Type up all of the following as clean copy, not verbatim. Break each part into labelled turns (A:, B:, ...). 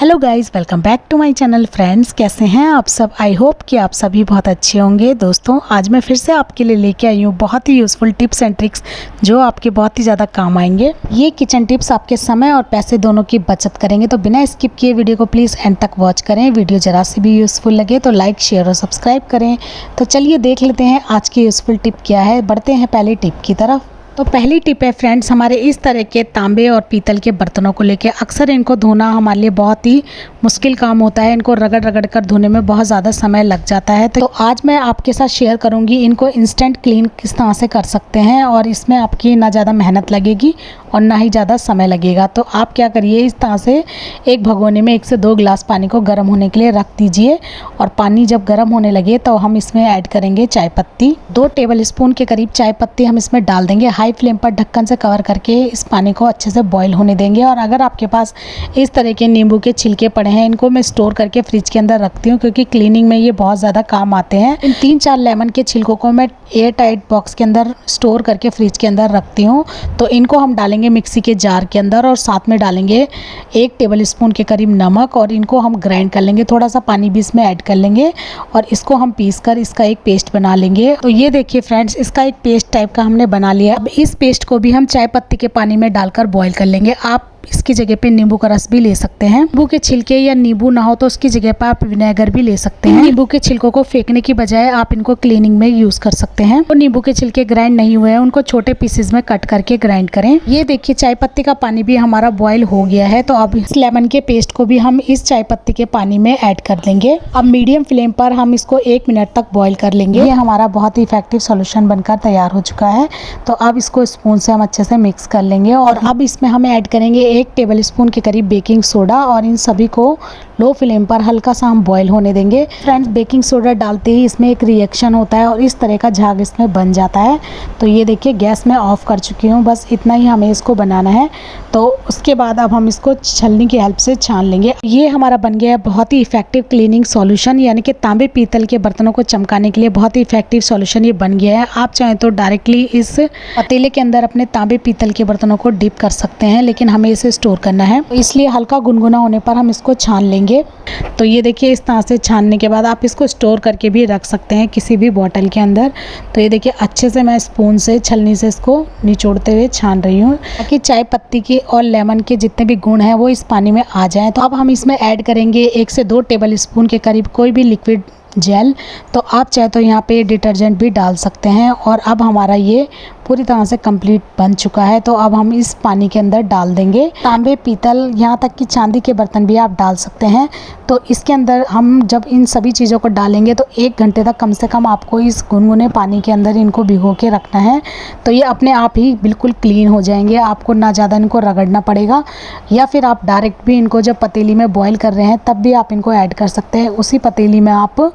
A: Hello guys, welcome back to my channel. Friends, कैसे हैं आप सब? आई होप कि आप सभी बहुत अच्छे होंगे। दोस्तों, आज मैं फिर से आपके लिए लेके आई हूँ बहुत ही यूज़फुल टिप्स एंड ट्रिक्स जो आपके बहुत ही ज़्यादा काम आएंगे। ये किचन टिप्स आपके समय और पैसे दोनों की बचत करेंगे, तो बिना स्किप किए वीडियो को प्लीज़ एंड तक वॉच करें। वीडियो ज़रा से भी यूज़फुल लगे तो लाइक, शेयर और सब्सक्राइब करें। तो चलिए देख लेते हैं आज की यूज़फुल टिप क्या है। बढ़ते हैं पहले टिप की तरफ। तो पहली टिप है फ्रेंड्स, हमारे इस तरह के तांबे और पीतल के बर्तनों को लेके अक्सर इनको धोना हमारे लिए बहुत ही मुश्किल काम होता है। इनको रगड़ रगड़ कर धोने में बहुत ज़्यादा समय लग जाता है। तो आज मैं आपके साथ शेयर करूंगी इनको इंस्टेंट क्लीन किस तरह से कर सकते हैं, और इसमें आपकी ना ज़्यादा मेहनत लगेगी और ना ही ज़्यादा समय लगेगा। तो आप क्या करिए, इस तरह से एक भगोने में 1 से 2 गिलास पानी को गर्म होने के लिए रख दीजिए, और पानी जब गर्म होने लगे तो हम इसमें ऐड करेंगे चाय पत्ती। 2 टेबल स्पून के करीब चाय पत्ती हम इसमें डाल देंगे। हाई फ्लेम पर ढक्कन से कवर करके इस पानी को अच्छे से बॉईल होने देंगे। और अगर आपके पास इस तरह के नींबू के छिलके पड़े हैं, इनको मैं स्टोर करके फ्रिज के अंदर रखती हूँ, क्योंकि क्लीनिंग में ये बहुत ज़्यादा काम आते हैं। इन 3-4 लेमन के छिलकों को मैं एयर टाइट बॉक्स के अंदर स्टोर करके फ्रिज के अंदर रखती हूँ। तो इनको हम डालेंगे मिक्सी के जार के अंदर, और साथ में डालेंगे 1 टेबल स्पून के करीब नमक, और इनको हम ग्राइंड कर लेंगे। थोड़ा सा पानी भी इसमें ऐड कर लेंगे और इसको हम पीस कर इसका एक पेस्ट बना लेंगे। तो ये देखिए फ्रेंड्स, इसका एक पेस्ट टाइप का हमने बना लिया। अब इस पेस्ट को भी हम चाय पत्ती के पानी में डालकर बॉईल कर लेंगे। आप इसकी जगह पे नींबू का रस भी ले सकते हैं। नींबू के छिलके या नींबू ना हो तो उसकी जगह पर आप विनेगर भी ले सकते हैं। नींबू के छिलकों को फेंकने की बजाय आप इनको क्लीनिंग में यूज कर सकते हैं। तो नींबू के छिलके ग्राइंड नहीं हुए हैं, उनको छोटे पीसेस में कट करके ग्राइंड करें। ये देखिए, चाय पत्ती का पानी भी हमारा बॉईल हो गया है। तो अब इस लेमन के पेस्ट को भी हम इस चाय पत्ती के पानी में ऐड कर देंगे। अब मीडियम फ्लेम पर हम इसको 1 मिनट तक बॉईल कर लेंगे। ये हमारा बहुत ही इफेक्टिव सोल्यूशन बनकर तैयार हो चुका है। तो अब इसको स्पून से हम अच्छे से मिक्स कर लेंगे, और अब इसमें हम ऐड करेंगे 1 टेबल स्पून के करीब बेकिंग सोडा, और इन सभी को लो फ्लेम पर हल्का सा हम बॉईल होने देंगे। फ्रेंड्स, बेकिंग सोडा डालते ही इसमें एक रिएक्शन होता है और इस तरह का झाग इसमें बन जाता है। तो ये देखिए, गैस में ऑफ कर चुकी हूँ। बस इतना ही हमें इसको बनाना है। तो उसके बाद अब हम इसको छलनी की हेल्प से छान लेंगे। ये हमारा बन गया है बहुत ही इफेक्टिव क्लीनिंग सॉल्यूशन, यानी कि तांबे पीतल के बर्तनों को चमकाने के लिए बहुत ही इफेक्टिव सॉल्यूशन ये बन गया है। आप चाहें तो डायरेक्टली इस पतीले के अंदर अपने तांबे पीतल के बर्तनों को डिप कर सकते हैं, लेकिन हमें इसे स्टोर करना है, तो इसलिए हल्का गुनगुना होने पर हम इसको छान लेंगे। तो ये देखिए, इस तरह से छानने के बाद आप इसको स्टोर करके भी रख सकते हैं किसी भी बॉटल के अंदर। तो ये देखिए, अच्छे से मैं स्पून से, छलनी से इसको निचोड़ते हुए छान रही हूँ, ताकि चाय पत्ती की और लेमन के जितने भी गुण हैं वो इस पानी में आ जाएं। तो अब हम इसमें ऐड करेंगे 1 से 2 टेबल स्पून के करीब कोई भी लिक्विड जेल। तो आप चाहे तो यहाँ पे डिटर्जेंट भी डाल सकते हैं। और अब हमारा ये पूरी तरह से कंप्लीट बन चुका है। तो अब हम इस पानी के अंदर डाल देंगे। तांबे, पीतल, यहाँ तक कि चांदी के बर्तन भी आप डाल सकते हैं। तो इसके अंदर हम जब इन सभी चीज़ों को डालेंगे तो 1 घंटे तक कम से कम आपको इस गुनगुने पानी के अंदर इनको भिगो के रखना है। तो ये अपने आप ही बिल्कुल क्लीन हो जाएंगे। आपको ना ज़्यादा इनको रगड़ना पड़ेगा, या फिर आप डायरेक्ट भी इनको जब पतीली में बॉईल कर रहे हैं तब भी आप इनको ऐड कर सकते हैं। उसी पतीली में आप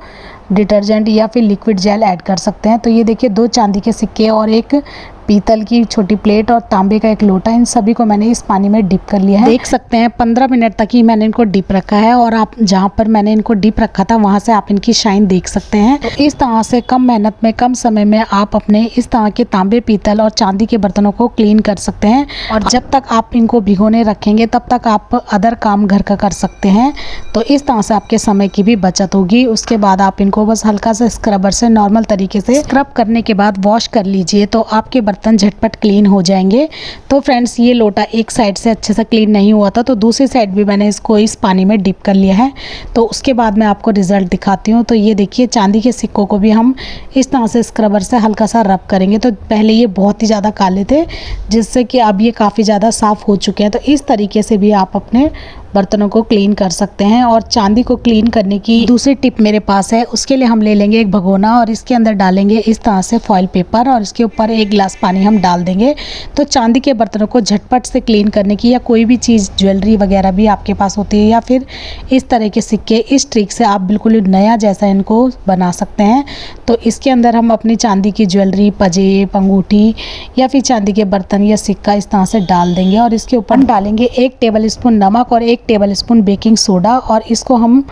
A: डिटर्जेंट या फिर लिक्विड जेल ऐड कर सकते हैं। तो ये देखिए, 2 चांदी के सिक्के और 1 पीतल की छोटी प्लेट और तांबे का 1 लोटा, इन सभी को मैंने इस पानी में डिप कर लिया है। देख सकते हैं 15 मिनट तक ही मैंने इनको डिप रखा है, और आप जहाँ पर मैंने इनको डिप रखा था वहाँ से आप इनकी शाइन देख सकते हैं। तो इस तरह से कम मेहनत में, कम समय में आप अपने इस तरह के तांबे, पीतल और चांदी के बर्तनों को क्लीन कर सकते हैं। और जब तक आप इनको भिगोने रखेंगे तब तक आप अदर काम घर का कर सकते हैं। तो इस तरह से आपके समय की भी बचत होगी। उसके बाद आप इनको बस हल्का सा स्क्रबर से नॉर्मल तरीके से स्क्रब करने के बाद वॉश कर लीजिए, तो आपके बर्तन झटपट क्लीन हो जाएंगे। तो फ्रेंड्स, ये लोटा एक साइड से अच्छे से क्लीन नहीं हुआ था, तो दूसरी साइड भी मैंने इसको इस पानी में डिप कर लिया है। तो उसके बाद मैं आपको रिजल्ट दिखाती हूँ। तो ये देखिए, चांदी के सिक्कों को भी हम इस तरह से स्क्रबर से हल्का सा रब करेंगे। तो पहले ये बहुत ही ज़्यादा काले थे, जिससे कि अब ये काफ़ी ज़्यादा साफ़ हो चुके हैं। तो इस तरीके से भी आप अपने बर्तनों को क्लीन कर सकते हैं। और चांदी को क्लीन करने की दूसरी टिप मेरे पास है। उसके लिए हम ले लेंगे एक भगोना, और इसके अंदर डालेंगे इस तरह से फॉइल पेपर, और इसके ऊपर 1 गिलास पानी हम डाल देंगे। तो चांदी के बर्तनों को झटपट से क्लीन करने की, या कोई भी चीज़, ज्वेलरी वगैरह भी आपके पास होती है, या फिर इस तरह के सिक्के, इस ट्रिक से आप बिल्कुल नया जैसा इनको बना सकते हैं। तो इसके अंदर हम अपनी चांदी की ज्वेलरी, पजेब, अंगूठी या फिर चांदी के बर्तन या सिक्का इस तरह से डाल देंगे, और इसके ऊपर डालेंगे 1 टेबल स्पून नमक और 1 टेबल स्पून बेकिंग सोडा, और इसको हम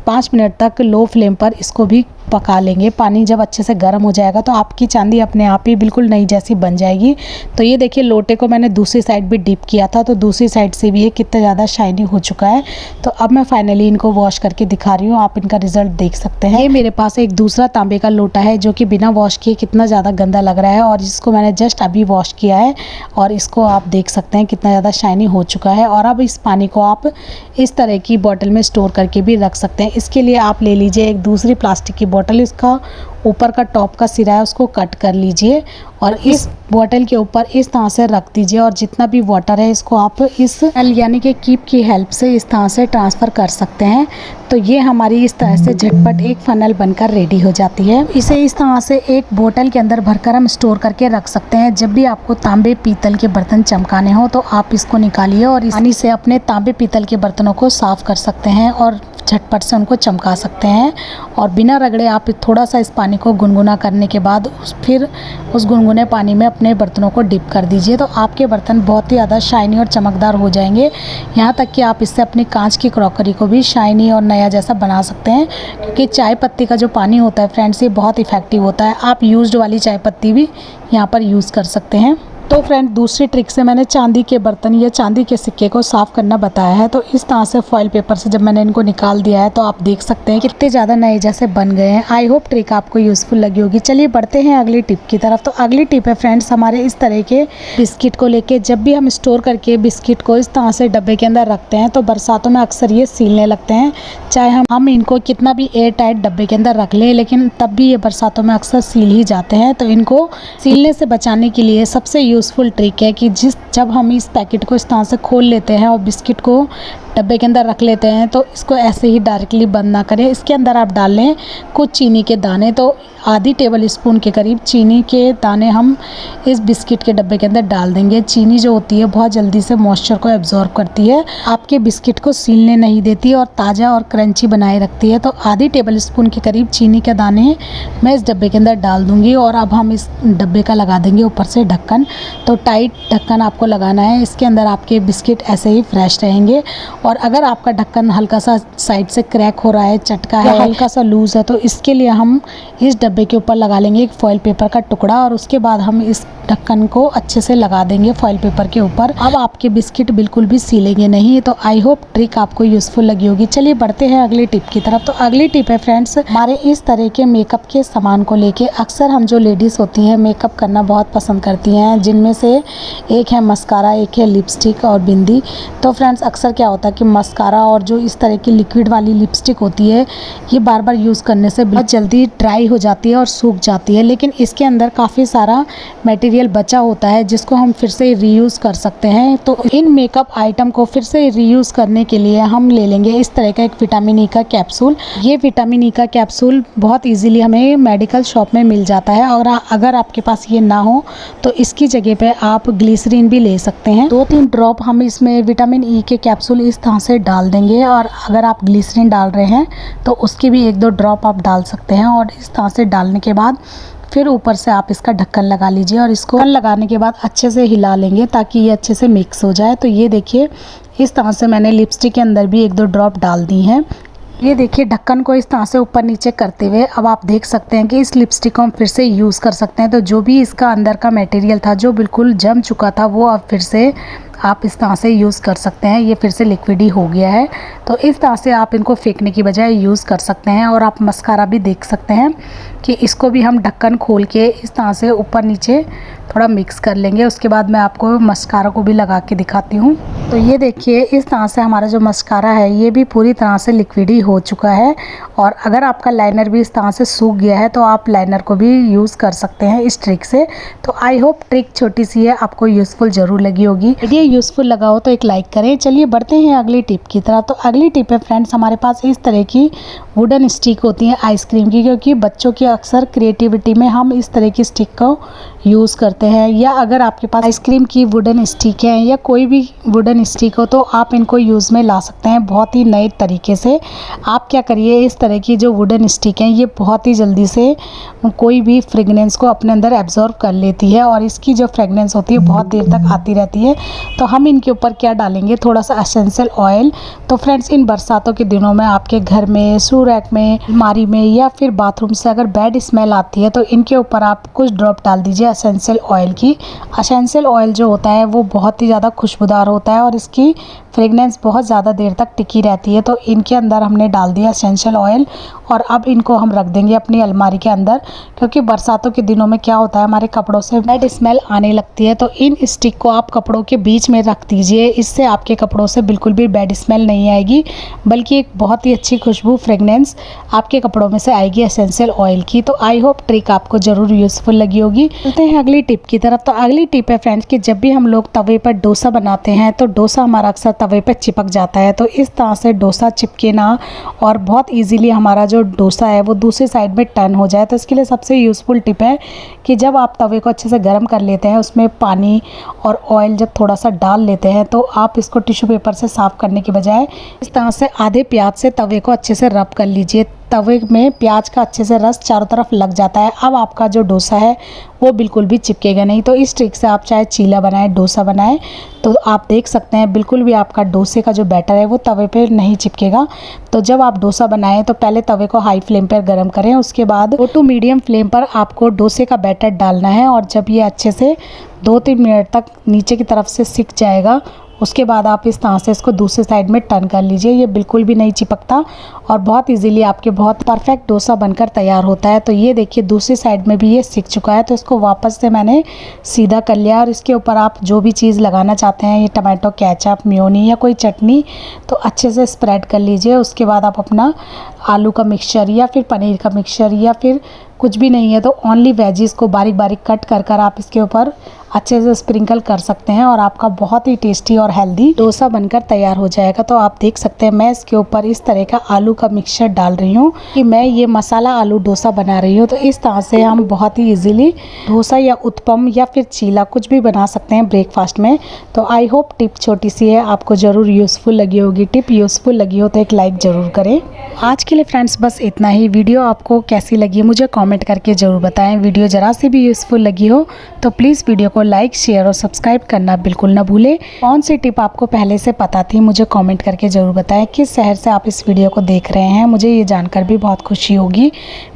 A: 5 मिनट तक लो फ्लेम पर इसको भी पका लेंगे। पानी जब अच्छे से गर्म हो जाएगा तो आपकी चांदी अपने आप ही बिल्कुल नई जैसी बन जाएगी। तो ये देखिए लोटे को मैंने दूसरी साइड भी डिप किया था, तो दूसरी साइड से भी ये कितना ज़्यादा शाइनी हो चुका है। तो अब मैं फाइनली इनको वॉश करके दिखा रही हूँ, आप इनका रिजल्ट देख सकते हैं। ये मेरे पास एक दूसरा तांबे का लोटा है जो कि बिना वॉश किए कितना ज़्यादा गंदा लग रहा है, और जिसको मैंने जस्ट अभी वॉश किया है, और इसको आप देख सकते हैं कितना ज़्यादा शाइनी हो चुका है। और अब इस पानी को आप इस तरह की बॉटल में स्टोर करके भी रख सकते हैं। इसके लिए आप ले लीजिए एक दूसरी प्लास्टिक की बॉटल, इसका ऊपर का टॉप का सिरा है उसको कट कर लीजिए और इस बॉटल के ऊपर इस तरह से रख दीजिए, और जितना भी वाटर है इसको आप इस नल यानी कि कीप की हेल्प से इस तरह से ट्रांसफ़र कर सकते हैं। तो ये हमारी इस तरह से झटपट एक फनल बनकर रेडी हो जाती है। इसे इस तरह से एक बोतल के अंदर भरकर हम स्टोर करके रख सकते हैं। जब भी आपको तांबे पीतल के बर्तन चमकाने हो तो आप इसको निकालिए और इस पानी से अपने तांबे पीतल के बर्तनों को साफ़ कर सकते हैं और झटपट से उनको चमका सकते हैं। और बिना रगड़े आप थोड़ा सा इस पानी को गुनगुना करने के बाद फिर उस गुनगुने पानी में अपने बर्तनों को डिप कर दीजिए, तो आपके बर्तन बहुत ही ज़्यादा शाइनी और चमकदार हो जाएंगे। यहाँ तक कि आप इससे अपनी कांच की क्रॉकरी को भी शाइनी और नया जैसा बना सकते हैं, क्योंकि चाय पत्ती का जो पानी होता है फ्रेंड्स ये बहुत इफ़ेक्टिव होता है। आप यूज्ड वाली चाय पत्ती भी यहाँ पर यूज़ कर सकते हैं। तो फ्रेंड दूसरी ट्रिक से मैंने चांदी के बर्तन या चांदी के सिक्के को साफ़ करना बताया है। तो इस तरह से फॉइल पेपर से जब मैंने इनको निकाल दिया है तो आप देख सकते हैं कितने ज़्यादा नए जैसे बन गए हैं। आई होप ट्रिक आपको यूज़फुल लगी होगी। चलिए बढ़ते हैं अगली टिप की तरफ। तो अगली टिप है फ्रेंड्स हमारे इस तरह के बिस्किट को लेके, जब भी हम स्टोर करके बिस्किट को इस तरह से डब्बे के अंदर रखते हैं तो बरसातों में अक्सर ये सीलने लगते हैं। चाहे हम इनको कितना भी एयर टाइट डब्बे के अंदर रख लें, लेकिन तब भी ये बरसातों में अक्सर सील ही जाते हैं। तो इनको सीलने से बचाने के लिए सबसे यूज़फुल ट्रिक है कि जब हम इस पैकेट को इस तरह से खोल लेते हैं और बिस्किट को डब्बे के अंदर रख लेते हैं तो इसको ऐसे ही डायरेक्टली बंद ना करें। इसके अंदर आप डाल लें कुछ चीनी के दाने, तो आधी टेबल स्पून के करीब चीनी के दाने हम इस बिस्किट के डब्बे के अंदर डाल देंगे। चीनी जो होती है बहुत जल्दी से मॉइस्चर को एब्जॉर्ब करती है, आपके बिस्किट को सीलने नहीं देती और ताज़ा और क्रंची बनाए रखती है। तो आधी टेबल स्पून के करीब चीनी के दाने मैं इस डब्बे के अंदर डाल दूँगी, और अब हम इस डब्बे का लगा देंगे ऊपर से ढक्कन। तो टाइट ढक्कन आपको लगाना है, इसके अंदर आपके बिस्किट ऐसे ही फ्रेश रहेंगे। और अगर आपका ढक्कन हल्का सा साइड से क्रैक हो रहा है, चटका है, हल्का सा लूज़ है, तो इसके लिए हम इस डब्बे के ऊपर लगा लेंगे एक फॉइल पेपर का टुकड़ा, और उसके बाद हम इस ढक्कन को अच्छे से लगा देंगे फॉइल पेपर के ऊपर। अब आपके बिस्किट बिल्कुल भी सीलेंगे नहीं। तो आई होप ट्रिक आपको यूज़फुल लगी होगी। चलिए बढ़ते हैं अगली टिप की तरफ। तो अगली टिप है फ्रेंड्स हमारे इस तरह के मेकअप के सामान को लेके। अक्सर हम जो लेडीज़ होती हैं मेकअप करना बहुत पसंद करती हैं, जिनमें से एक है मस्कारा, एक है लिपस्टिक और बिंदी। तो फ्रेंड्स अक्सर क्या होता है कि मस्कारा और जो इस तरह की लिक्विड वाली लिपस्टिक होती है ये बार बार यूज़ करने से बहुत जल्दी ड्राई हो जाती है और सूख जाती है, लेकिन इसके अंदर काफ़ी सारा मटेरियल बचा होता है जिसको हम फिर से रीयूज़ कर सकते हैं। तो इन मेकअप आइटम को फिर से रीयूज़ करने के लिए हम ले लेंगे इस तरह का एक विटामिन ई का कैप्सूल। ये विटामिन ई का कैप्सूल बहुत ईजिली हमें मेडिकल शॉप में मिल जाता है, और अगर आपके पास ये ना हो तो इसकी जगह पे आप ग्लिसरीन भी ले सकते हैं। 2-3 ड्रॉप हम इसमें विटामिन ई के कैप्सूल इस तरह से डाल देंगे, और अगर आप ग्लिसरीन डाल रहे हैं तो उसके भी 1-2 ड्रॉप आप डाल सकते हैं। और इस तरह से डालने के बाद फिर ऊपर से आप इसका ढक्कन लगा लीजिए, और इसको लगाने के बाद अच्छे से हिला लेंगे ताकि ये अच्छे से मिक्स हो जाए। तो ये देखिए इस तरह से मैंने लिपस्टिक के अंदर भी 1-2 ड्रॉप डाल दी हैं। ये देखिए ढक्कन को इस तरह से ऊपर नीचे करते हुए अब आप देख सकते हैं कि इस लिपस्टिक को हम फिर से यूज़ कर सकते हैं। तो जो भी इसका अंदर का मटेरियल था जो बिल्कुल जम चुका था वो अब फिर से आप इस तरह से यूज़ कर सकते हैं। ये फिर से लिक्विड ही हो गया है। तो इस तरह से आप इनको फेंकने की बजाय यूज़ कर सकते हैं। और आप मस्कारा भी देख सकते हैं कि इसको भी हम ढक्कन खोल के इस तरह से ऊपर नीचे थोड़ा मिक्स कर लेंगे। उसके बाद मैं आपको मस्कारा को भी लगा के दिखाती हूँ। तो ये देखिए इस तरह से हमारा जो मस्कारा है ये भी पूरी तरह से लिक्विड ही हो चुका है। और अगर आपका लाइनर भी इस तरह से सूख गया है तो आप लाइनर को भी यूज़ कर सकते हैं इस ट्रिक से। तो आई होप ट्रिक छोटी सी है, आपको यूज़फुल ज़रूर लगी होगी। यदि यूज़फुल लगा हो तो एक लाइक करें। चलिए बढ़ते हैं अगली टिप की तरफ। तो अगली टिप है फ्रेंड्स हमारे पास इस तरह की वुडन स्टिक होती है आइसक्रीम की, क्योंकि बच्चों की अक्सर क्रिएटिविटी में हम इस तरह की स्टिक को यूज़ करते हैं। या अगर आपके पास आइसक्रीम की वुडन स्टिक है या कोई भी वुडन स्टिक हो तो आप इनको यूज़ में ला सकते हैं बहुत ही नए तरीके से। आप क्या करिए इस तरह की जो वुडन स्टिक हैं ये बहुत ही जल्दी से कोई भी फ्रेगनेंस को अपने अंदर एब्जॉर्ब कर लेती है, और इसकी जो फ्रेगनेंस होती है बहुत देर तक आती रहती है। तो हम इनके ऊपर क्या डालेंगे, थोड़ा सा एसेंशियल ऑयल। तो फ्रेंड्स, इन बरसातों के दिनों में आपके घर में, शू रैक में, अलमारी में या फिर बाथरूम से अगर बैड स्मेल आती है तो इनके ऊपर आप कुछ ड्रॉप डाल दीजिए एसेंशियल ऑयल की। एसेंशियल ऑयल जो होता है वो बहुत ही ज़्यादा खुशबूदार होता है और इसकी फ्रेगनेंस बहुत ज़्यादा देर तक टिकी रहती है। तो इनके अंदर हमने डाल दिया एसेंशियल ऑयल और अब इनको हम रख देंगे अपनी अलमारी के अंदर, क्योंकि बरसातों के दिनों में क्या होता है, हमारे कपड़ों से बैड स्मेल आने लगती है। तो इन स्टिक को आप कपड़ों के बीच में रख दीजिए, इससे आपके कपड़ों से बिल्कुल भी बैड स्मेल नहीं आएगी, बल्कि एक बहुत ही अच्छी खुशबू फ्रेगनेंस आपके कपड़ों में से आएगी एसेंशियल ऑयल की। तो आई होप ट्रिक आपको ज़रूर यूज़फुल लगी होगी। चलते हैं अगली टिप की तरफ। तो अगली टिप है फ्रेंड्स कि जब भी हम लोग तवे पर डोसा बनाते हैं तो डोसा हमारा अक्सर तवे पर चिपक जाता है। तो इस तरह से डोसा चिपके ना और बहुत ईजीली हमारा जो डोसा है वो दूसरी साइड में टर्न हो जाए, तो इसके लिए सबसे यूज़फुल टिप है कि जब आप तवे को अच्छे से गर्म कर लेते हैं, उसमें पानी और ऑयल जब थोड़ा सा डाल लेते हैं, तो आप इसको टिश्यू पेपर से साफ़ करने के बजाय इस तरह से आधे प्याज से तवे को अच्छे से रब कर लीजिए। तवे में प्याज का अच्छे से रस चारों तरफ लग जाता है। अब आपका जो डोसा है वो बिल्कुल भी चिपकेगा नहीं। तो इस ट्रिक से आप चाहे चीला बनाएं, डोसा बनाएं, तो आप देख सकते हैं बिल्कुल भी आपका डोसे का जो बैटर है वो तवे पे नहीं चिपकेगा। तो जब आप डोसा बनाएं तो पहले तवे को हाई फ्लेम पर गर्म करें, उसके बाद लो टू मीडियम फ्लेम पर आपको डोसे का बैटर डालना है और जब ये अच्छे से 2-3 मिनट तक नीचे की तरफ से सिक जाएगा, उसके बाद आप इस तरह से इसको दूसरी साइड में टर्न कर लीजिए। ये बिल्कुल भी नहीं चिपकता और बहुत इजीली आपके बहुत परफेक्ट डोसा बनकर तैयार होता है। तो ये देखिए दूसरी साइड में भी ये सिक चुका है, तो इसको वापस से मैंने सीधा कर लिया और इसके ऊपर आप जो भी चीज़ लगाना चाहते हैं, ये टमाटो केचप, मेयोनी या कोई चटनी, तो अच्छे से स्प्रेड कर लीजिए। उसके बाद आप अपना आलू का मिक्सचर या फिर पनीर का मिक्सचर या फिर कुछ भी नहीं है तो ओनली वेजीज को बारीक बारीक कट कर कर आप इसके ऊपर अच्छे से स्प्रिंकल कर सकते हैं और आपका बहुत ही टेस्टी और हेल्दी डोसा बनकर तैयार हो जाएगा। तो आप देख सकते हैं मैं इसके ऊपर इस तरह का आलू का मिक्सचर डाल रही हूँ कि मैं ये मसाला आलू डोसा बना रही हूँ। तो इस तरह से हम बहुत ही इजीली डोसा या उत्पम या फिर चीला कुछ भी बना सकते हैं ब्रेकफास्ट में। तो आई होप टिप छोटी सी है, आपको ज़रूर यूज़फुल लगी होगी। टिप यूज़फुल लगी हो तो एक लाइक ज़रूर करें। आज के लिए फ्रेंड्स बस इतना ही। वीडियो आपको कैसी लगी मुझे कमेंट करके ज़रूर बताएं। वीडियो ज़रा सी भी यूज़फुल लगी हो तो प्लीज़ वीडियो को लाइक, शेयर और सब्सक्राइब करना बिल्कुल ना भूलें। कौन सी टिप आपको पहले से पता थी मुझे कमेंट करके ज़रूर बताएं। किस शहर से आप इस वीडियो को देख रहे हैं, मुझे ये जानकर भी बहुत खुशी होगी।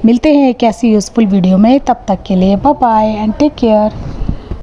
A: मिलते हैं एक ऐसी यूज़फुल वीडियो में, तब तक के लिए bye bye and take care.